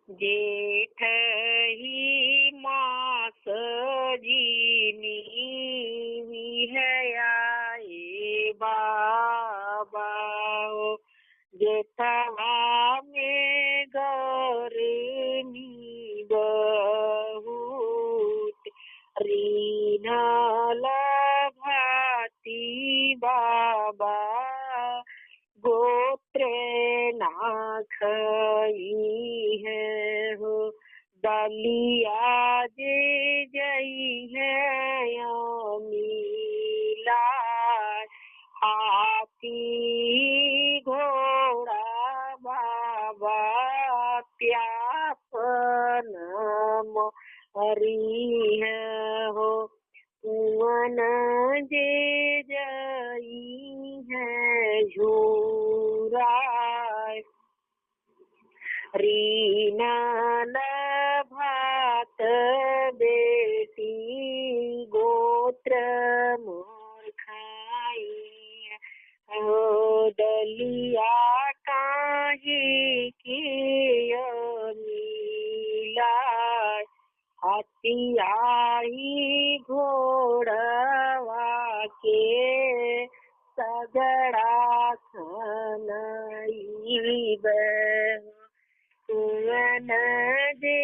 जेठ ही मास जीनी विहयाए बाबा हो। जेठवा में गर्मी बहुत रीन लभाती बाबा गोत्र ना खई है हो। दलिया जे जई है अमीला हाथी घोड़ा बाबा त्यापन मरी है हो। कुवन जे जई है झूराय रीना भात बेटी गोत्र मोर खाई हो। दलिया काहे की अमीला हथियाई घोड़वा के सगड़ा खनई कुवन जे